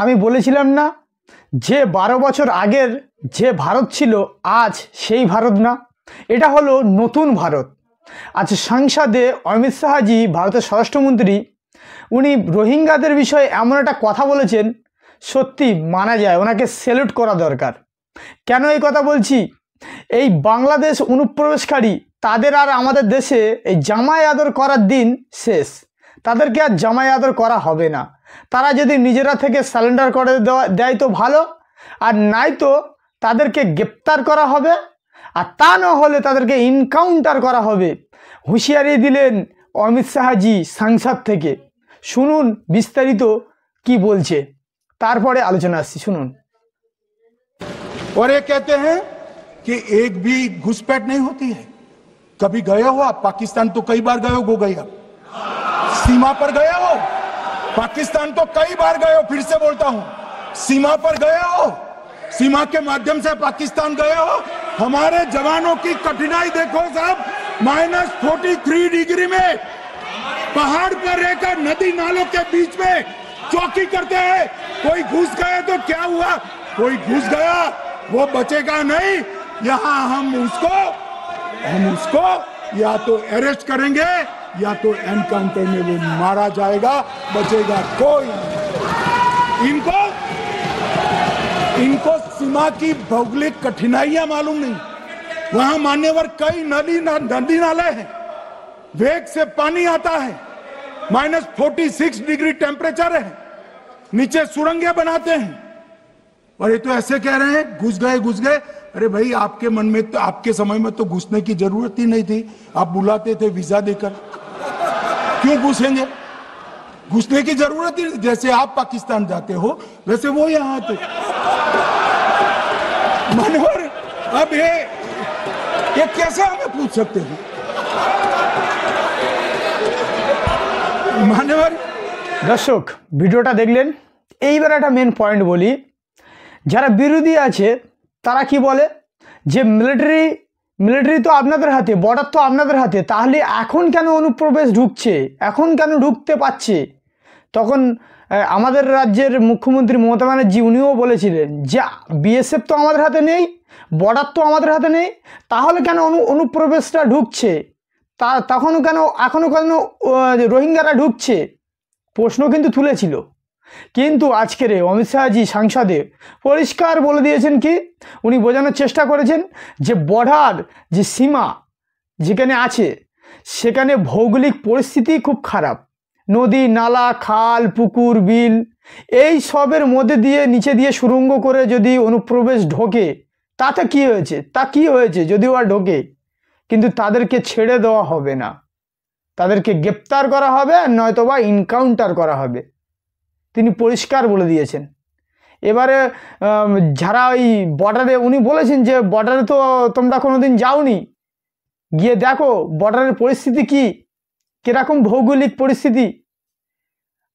আমি বলেছিলাম না যে 12 বছর আগের যে ভারত ছিল আজ সেই ভারত না, এটা হলো নতুন ভারত। আজ সংসদে অমিত শাহজি, ভারতের স্বরাষ্ট্রমন্ত্রী, উনি রোহিঙ্গাদের বিষয়ে এমন একটা কথা বলেছেন, সত্যি মানা যায়, ওনাকে স্যালুট করা দরকার। কেন এই কথা বলছি? এই বাংলাদেশ অনুপ্রবেশকারী তাদের আর আমাদের দেশে এই জামাই আদর করার দিন শেষ। তাদেরকে আর জামাই আদর করা হবে না। তারা যদি নিজেরা থেকে সারেন্ডার করে দেয় তো ভালো, আর নাই তো তাদেরকে গ্রেপ্তার করা হবে, আর তা না হলে তাদেরকে ইনকাউন্টার করা হবে। হুঁশিয়ারি দিলেন অমিত শাহজি সংসদ থেকে। শুনুন বিস্তারিত কি বলছে, তারপরে আলোচনা আসছি, শুনুন। और ये कहते हैं कि एक भी घुसपैठ नहीं होती है। कभी गए हो आप पाकिस्तान? तो कई बार गए हो गया, सीमा पर गए हो पाकिस्तान, तो कई बार गए हो। फिर से बोलता हूं, सीमा पर गए हो, सीमा के माध्यम से पाकिस्तान गए हो। हमारे जवानों की कठिनाई देखो साहब, -43 डिग्री में पहाड़ पर रहकर नदी नालों के बीच में चौकी करते हैं। कोई घुस गए तो क्या हुआ? कोई घुस गया वो बचेगा नहीं। यहां हम उसको या तो अरेस्ट करेंगे या तो एनकाउंटर में वो मारा जाएगा, बचेगा कोई नहीं। इनको सीमा की भौगोलिक कठिनाइयां मालूम नहीं। वहां मान्यवर कई नदी नाले हैं, वेग से पानी आता है, -46 डिग्री टेम्परेचर है, नीचे सुरंगें बनाते हैं, और ये तो ऐसे कह रहे हैं घुस गए। अरे भाई, आपके मन में तो, आपके समय में तो घुसने की जरूरत ही नहीं थी। आप बुलाते थे वीजा देकर, क्यों घुसेंगे? घुसने की जरूरत ही, जैसे आप पाकिस्तान जाते हो वैसे वो यहां आते। मानवर, अब ये कैसे हमें पूछ सकते हैं? मानवर দর্শক, ভিডিওটা দেখলেন। এইবার একটা মেন পয়েন্ট বলি। যারা বিরোধী আছে তারা কি বলে যে মিলিটারি তো আপনাদের হাতে, বর্ডার তো আপনাদের হাতে, তাহলে এখন কেন অনুপ্রবেশ ঢুকছে, এখন কেন ঢুকতে পারছে? তখন আমাদের রাজ্যের মুখ্যমন্ত্রী মমতা ব্যানার্জি উনিও বলেছিলেন যে বিএসএফ তো আমাদের হাতে নেই, বর্ডার তো আমাদের হাতে নেই, তাহলে কেন অনুপ্রবেশটা ঢুকছে, এখনও কেন রোহিঙ্গারা ঢুকছে, প্রশ্ন কিন্তু তুলেছিল। কিন্তু আজকের অমিত শাহজি সংসদে পরিষ্কার বলে দিয়েছেন কি, উনি বোঝানোর চেষ্টা করেছেন যে বর্ডার যে সীমা যেখানে আছে সেখানে ভৌগোলিক পরিস্থিতি খুব খারাপ। নদী নালা, খাল, পুকুর, বিল, এই সবের মধ্যে দিয়ে নিচে দিয়ে সুড়ঙ্গ করে যদি অনুপ্রবেশ ঢোকে তাতে কি হয়েছে যদিও আর ঢোকে, কিন্তু তাদেরকে ছেড়ে দেওয়া হবে না, তাদেরকে গ্রেপ্তার করা হবে, নয়তোবা ইনকাউন্টার করা হবে। তিনি পরিষ্কার বলে দিয়েছেন। এবারে যারা ওই বর্ডারে, উনি বলেছেন যে বর্ডারে তো তোমরা কোনোদিন যাওনি, গিয়ে দেখো বর্ডারের পরিস্থিতি কিরকম ভৌগোলিক পরিস্থিতি।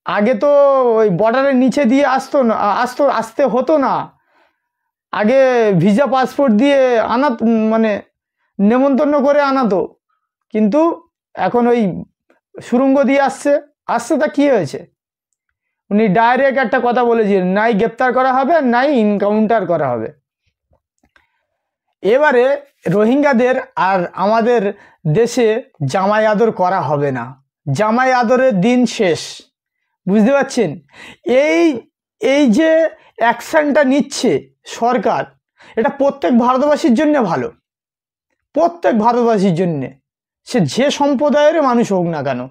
আগে তো ওই বর্ডারের নিচে দিয়ে আসতে হতো না, আগে ভিসা পাসপোর্ট দিয়ে নেমন্তন্ন করে আনাতো, কিন্তু এখন ওই সুড়ঙ্গ দিয়ে আসছে। তা কি হয়েছে? উনি ডাইরেক্ট একটা কথা বলেছিলেন, নাই গ্রেপ্তার করা হবে, নাই ইনকাউন্টার করা হবে। এবারে রোহিঙ্গাদের আর আমাদের দেশে জামাই আদর করা হবে না, জামাই আদরের দিন শেষ, বুঝতে পারছেন? এই যে অ্যাকশনটা নিচ্ছে সরকার, এটা প্রত্যেক ভারতবাসীর জন্য ভালো, প্রত্যেক ভারতবাসীর জন্যে, সে যে সম্প্রদায়ের মানুষ হোক না কেন,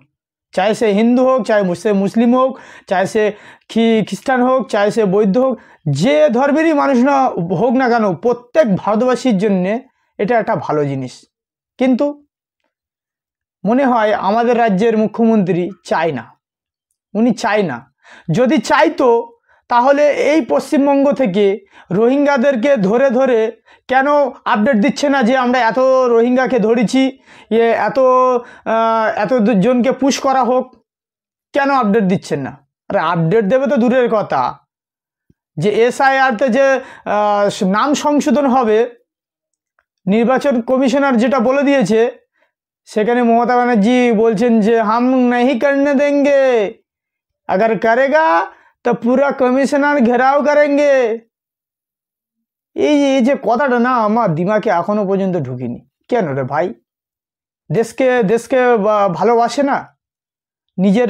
চাहे से हिंदू হোক, চাहे সে মুসলিম হোক, চাहे সে খ্রিস্টান হোক, চাहे সে বৌদ্ধ হোক, যে ধর্মেরই মানুষ না হোক না কেন, প্রত্যেক ভারতবাসীর জন্যে এটা একটা ভালো জিনিস। কিন্তু মনে হয় আমাদের রাজ্যের মুখ্যমন্ত্রী চায় না, উনি চায় না। যদি চাইতো তাহলে এই পশ্চিমবঙ্গ থেকে রোহিঙ্গাদেরকে ধরে কেন আপডেট দিচ্ছে না যে আমরা এত রোহিঙ্গাকে ধরেছি, এত জনকে পুশ করা হোক, কেন আপডেট দিচ্ছেন না? আরে আপডেট দেবে তো দূরের কথা, যে এসআইআরতে যে নাম সংশোধন হবে, নির্বাচন কমিশনার যেটা বলে দিয়েছে, সেখানে মমতা ব্যানার্জি বলছেন যে হাম नहीं करने देंगे, अगर करेगा तो पूरा कमिश्नर घेराव करेंगे। এই যে কথাটা না আমার দিমাগে এখনো পর্যন্ত ঢুকিনি। কেন রে ভাই? দেশকে ভালোবাসে না, নিজের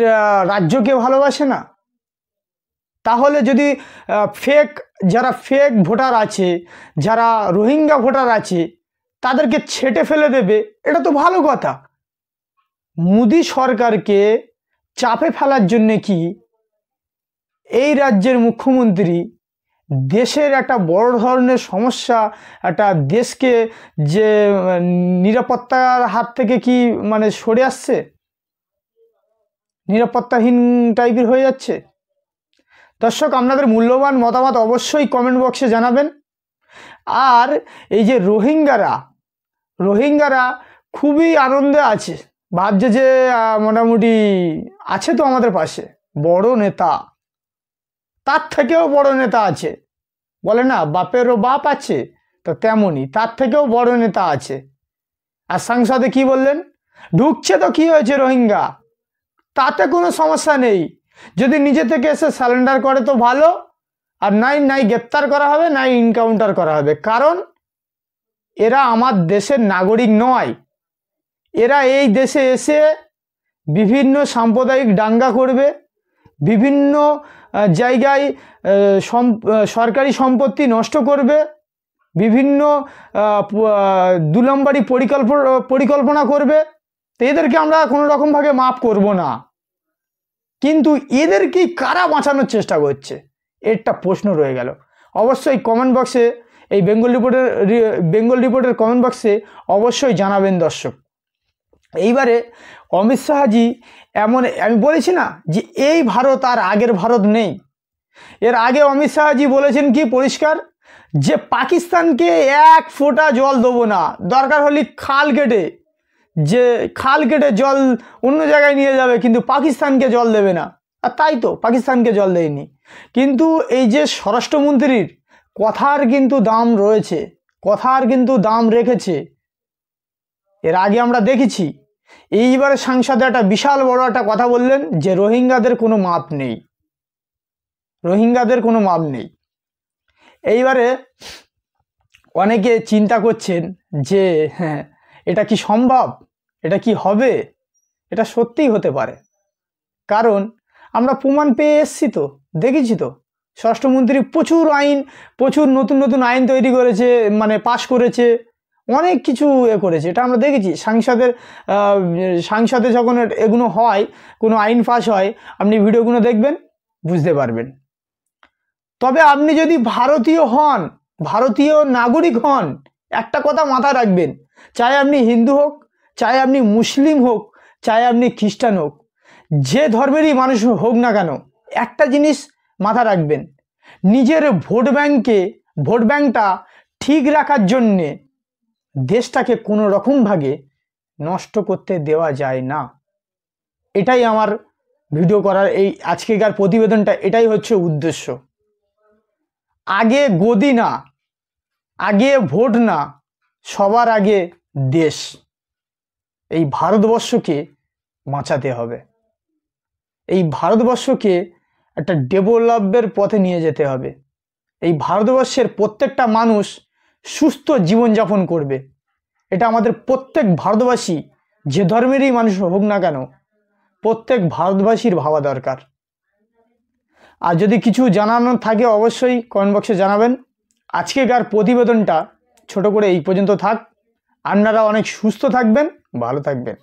রাজ্যকে ভালোবাসে না? তাহলে যদি যারা ফেক ভোটার আছে, যারা রোহিঙ্গা ভোটার আছে, তাদেরকে ছেটে ফেলে দেবে, এটা তো ভালো কথা। মোদি সরকারকে চাপে ফেলার জন্য কি এই রাজ্যের মুখ্যমন্ত্রী দেশের একটা বড় ধরনের সমস্যা, একটা দেশকে যে নিরাপত্তার হাত থেকে কি মানে সরে আসছে, নিরাপত্তাহীন টাইপের হয়ে যাচ্ছে। দর্শক, আপনাদের মূল্যবান মতামত অবশ্যই কমেন্ট বক্সে জানাবেন। আর এই যে রোহিঙ্গারা খুবই আনন্দে আছে, ভাবছে যে মোটামুটি আছে তো আমাদের পাশে বড় নেতা, তার থেকেও বড় নেতা আছে, বলে না বাপেরও বাপ আছে, তো তেমনই তার থেকেও বড় নেতা আছে। আর সংসদে কি বললেন, ঢুকছে তো কি হয়েছে রোহিঙ্গা, তাতে কোনো সমস্যা নেই, যদি নিজে থেকে এসে সারেন্ডার করে তো ভালো, আর নাই গ্রেপ্তার করা হবে, নাই এনকাউন্টার করা হবে। কারণ এরা আমার দেশের নাগরিক নয়, এরা এই দেশে এসে বিভিন্ন সাম্প্রদায়িক দাঙ্গা করবে, বিভিন্ন জায়গায় সরকারি সম্পত্তি নষ্ট করবে, বিভিন্ন 2 নম্বরই পরিকল্পনা করবে। তো এদেরকে আমরা কোনো রকমভাবে মাফ করব না। কিন্তু এদেরকে কারা বাঁচানোর চেষ্টা করছে, একটা প্রশ্ন রয়ে গেল। অবশ্যই কমেন্ট বক্সে এই বেঙ্গল রিপোর্টের কমেন্ট বক্সে অবশ্যই জানাবেন দর্শক। এইবারে অমিত শাহজি এমন, আমি বলেছি না যে এই ভারত আর আগের ভারত নেই। এর আগে অমিত শাহজি বলেছেন কি পরিষ্কার, যে পাকিস্তানকে 1 ফোঁটা জল দেবো না, দরকার হলে খাল কেটে জল অন্য জায়গায় নিয়ে যাবে, কিন্তু পাকিস্তানকে জল দেবে না। আর তাই তো পাকিস্তানকে জল দেয়নি। কিন্তু এই যে স্বরাষ্ট্রমন্ত্রীর কথার কিন্তু দাম রয়েছে, কথার কিন্তু দাম রেখেছে। এর আগে আমরা দেখেছি, এইবারে সংসদে একটা বিশাল বড় একটা কথা বললেন যে রোহিঙ্গাদের কোনো মাপ নেই, রোহিঙ্গাদের কোনো মাপ নেই। এইবারে অনেকে চিন্তা করছেন যে হ্যাঁ, এটা কি সম্ভব, এটা কি হবে? এটা সত্যিই হতে পারে, কারণ আমরা প্রমাণ পেয়ে এসছি তো, দেখেছি তো। স্বরাষ্ট্রমন্ত্রী প্রচুর নতুন আইন তৈরি করেছে, মানে পাশ করেছে, অনেক কিছু করেছে, এটা আমরা দেখেছি। সংসদে যখন এগুলো হয়, কোনো আইন পাস হয়, আপনি ভিডিওগুলো দেখবেন, বুঝতে পারবেন। তবে আপনি যদি ভারতীয় নাগরিক হন, একটা কথা মাথায় রাখবেন, চাই আপনি হিন্দু হোক, চাই আপনি মুসলিম হোক, চাই আপনি খ্রিস্টান হোক, যে ধর্মেরই মানুষ হোক না কেন, একটা জিনিস মাথা রাখবেন, নিজের ভোট ব্যাংকটা ঠিক রাখার জন্যে দেশটাকে কোনো রকমভাবে নষ্ট করতে দেওয়া যায় না। এটাই আমার ভিডিও করার এই আজকেকার প্রতিবেদনটা, এটাই হচ্ছে উদ্দেশ্য। আগে গদি না, আগে ভোট না, সবার আগে দেশ, এই ভারতবর্ষকে বাঁচাতে হবে। এই ভারতবর্ষকে একটা ডেভেলপের পথে নিয়ে যেতে হবে। এই ভারতবর্ষের প্রত্যেকটা মানুষ সুস্থ জীবনযাপন করবে, এটা আমাদের প্রত্যেক ভারতবাসী, যে ধর্মেরই মানুষ হোক না কেন, প্রত্যেক ভারতবাসীর ভাবা দরকার। আর যদি কিছু জানানোর থাকে অবশ্যই কমেন্ট বক্সে জানাবেন। আজকেকার প্রতিবেদনটা ছোট করে এই পর্যন্ত থাক। আপনারা অনেক সুস্থ থাকবেন, ভালো থাকবেন।